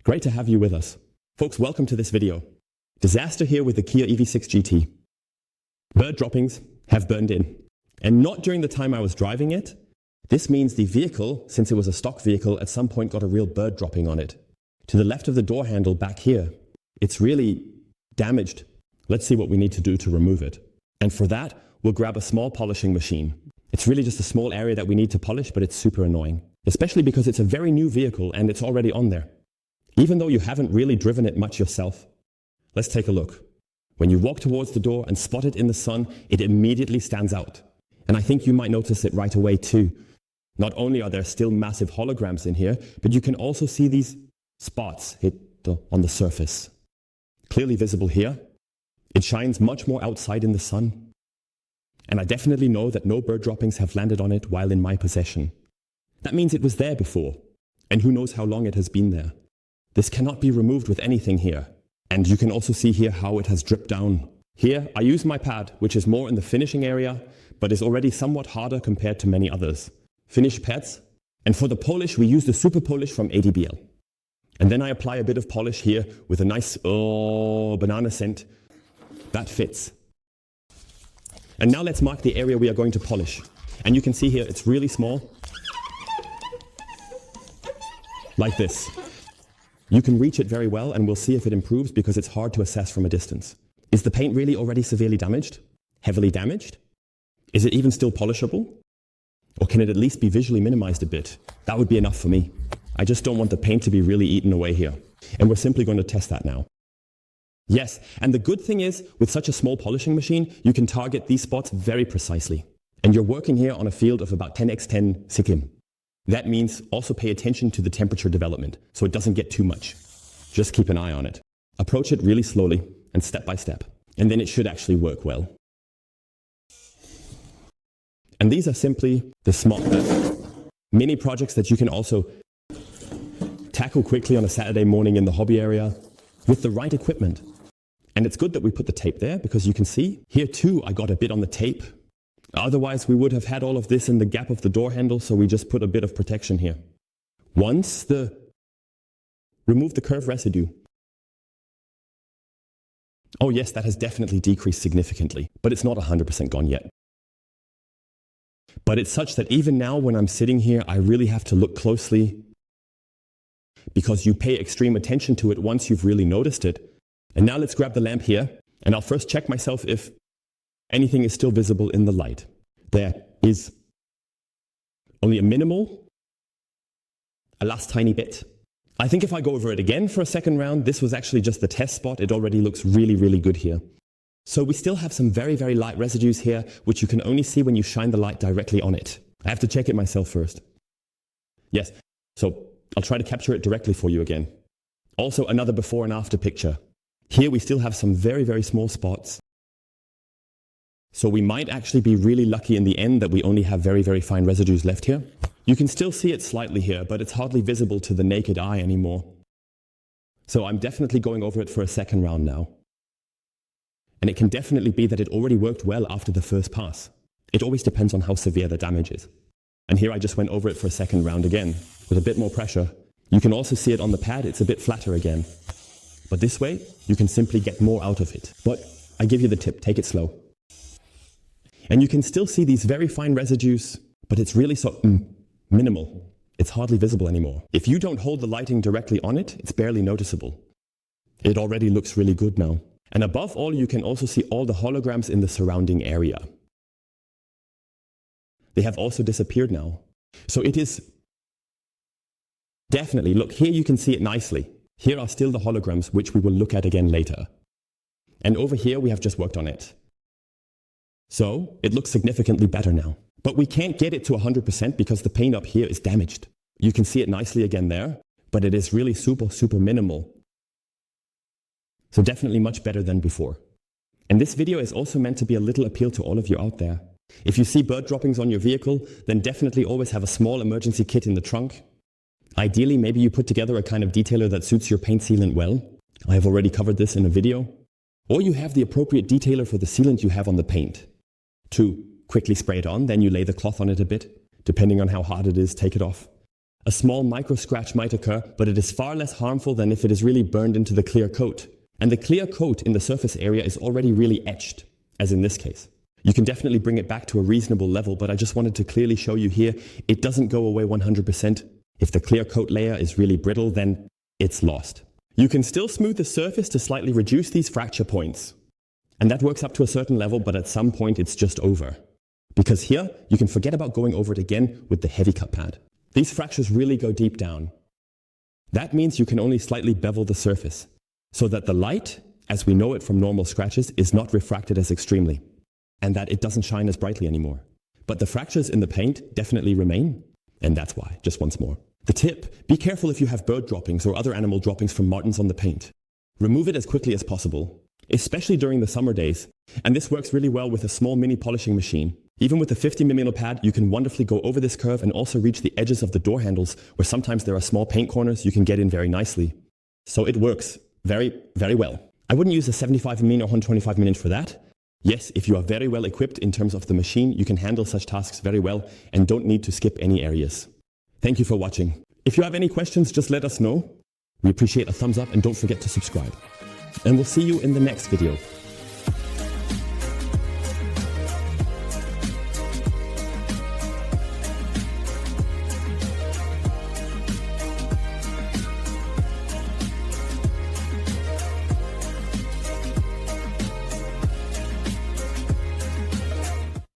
Great to have you with us. Folks, welcome to this video. Disaster here with the Kia EV6 GT. Bird droppings have burned in. And not during the time I was driving it. This means the vehicle, since it was a stock vehicle, at some point got a real bird dropping on it. To the left of the door handle back here, it's really damaged. Let's see what we need to do to remove it. And for that, we'll grab a small polishing machine. It's really just a small area that we need to polish, but it's super annoying. Especially because it's a very new vehicle and it's already on there. Even though you haven't really driven it much yourself. Let's take a look. When you walk towards the door and spot it in the sun, it immediately stands out. And I think you might notice it right away too. Not only are there still massive holograms in here, but you can also see these spots on the surface. Clearly visible here. It shines much more outside in the sun. And I definitely know that no bird droppings have landed on it while in my possession. That means it was there before. And who knows how long it has been there. This cannot be removed with anything here. And you can also see here how it has dripped down. Here, I use my pad, which is more in the finishing area, but is already somewhat harder compared to many others. Finish pads. And for the polish, we use the Super Polish from ADBL. And then I apply a bit of polish here with a nice banana scent. That fits. And now let's mark the area we are going to polish. And you can see here it's really small. Like this. You can reach it very well and we'll see if it improves because it's hard to assess from a distance. Is the paint really already severely damaged? Heavily damaged? Is it even still polishable? Or can it at least be visually minimized a bit? That would be enough for me. I just don't want the paint to be really eaten away here. And we're simply going to test that now. Yes, and the good thing is, with such a small polishing machine, you can target these spots very precisely. And you're working here on a field of about 10x10 sikkim. That means also pay attention to the temperature development, so it doesn't get too much. Just keep an eye on it. Approach it really slowly and step by step, and then it should actually work well. And these are simply the small mini projects that you can also tackle quickly on a Saturday morning in the hobby area with the right equipment. And it's good that we put the tape there because you can see here too I got a bit on the tape. Otherwise, we would have had all of this in the gap of the door handle, so we just put a bit of protection here. Remove the curve residue. Oh yes, that has definitely decreased significantly, but it's not 100% gone yet. But it's such that even now when I'm sitting here, I really have to look closely because you pay extreme attention to it once you've really noticed it. And now let's grab the lamp here, and I'll first check myself if anything is still visible in the light. There is only a last tiny bit. I think if I go over it again for a second round, this was actually just the test spot. It already looks really, really good here. So we still have some very, very light residues here, which you can only see when you shine the light directly on it. I have to check it myself first. Yes, so I'll try to capture it directly for you again. Also another before and after picture. Here we still have some very, very small spots. So we might actually be really lucky in the end that we only have very, very fine residues left here. You can still see it slightly here, but it's hardly visible to the naked eye anymore. So I'm definitely going over it for a second round now. And it can definitely be that it already worked well after the first pass. It always depends on how severe the damage is. And here I just went over it for a second round again, with a bit more pressure. You can also see it on the pad, it's a bit flatter again. But this way, you can simply get more out of it. But I give you the tip, take it slow. And you can still see these very fine residues, but it's really so minimal. It's hardly visible anymore. If you don't hold the lighting directly on it, it's barely noticeable. It already looks really good now. And above all, you can also see all the holograms in the surrounding area. They have also disappeared now. So it is definitely, look, here you can see it nicely. Here are still the holograms, which we will look at again later. And over here, we have just worked on it. So it looks significantly better now. But we can't get it to 100% because the paint up here is damaged. You can see it nicely again there, but it is really super, super minimal. So definitely much better than before. And this video is also meant to be a little appeal to all of you out there. If you see bird droppings on your vehicle, then definitely always have a small emergency kit in the trunk. Ideally, maybe you put together a kind of detailer that suits your paint sealant well. I have already covered this in a video. Or you have the appropriate detailer for the sealant you have on the paint. To quickly spray it on, then you lay the cloth on it a bit. Depending on how hard it is, take it off. A small micro scratch might occur, but it is far less harmful than if it is really burned into the clear coat. And the clear coat in the surface area is already really etched, as in this case. You can definitely bring it back to a reasonable level, but I just wanted to clearly show you here, it doesn't go away 100%. If the clear coat layer is really brittle, then it's lost. You can still smooth the surface to slightly reduce these fracture points. And that works up to a certain level, but at some point it's just over. Because here, you can forget about going over it again with the heavy cut pad. These fractures really go deep down. That means you can only slightly bevel the surface, so that the light, as we know it from normal scratches, is not refracted as extremely, and that it doesn't shine as brightly anymore. But the fractures in the paint definitely remain, and that's why, just once more. The tip, be careful if you have bird droppings or other animal droppings from martins on the paint. Remove it as quickly as possible, especially during the summer days, and this works really well with a small mini polishing machine. Even with a 50mm pad, you can wonderfully go over this curve and also reach the edges of the door handles, where sometimes there are small paint corners you can get in very nicely. So it works very, very well. I wouldn't use a 75mm or 125mm for that. Yes, if you are very well equipped in terms of the machine, you can handle such tasks very well and don't need to skip any areas. Thank you for watching. If you have any questions, just let us know. We appreciate a thumbs up and don't forget to subscribe. And we'll see you in the next video.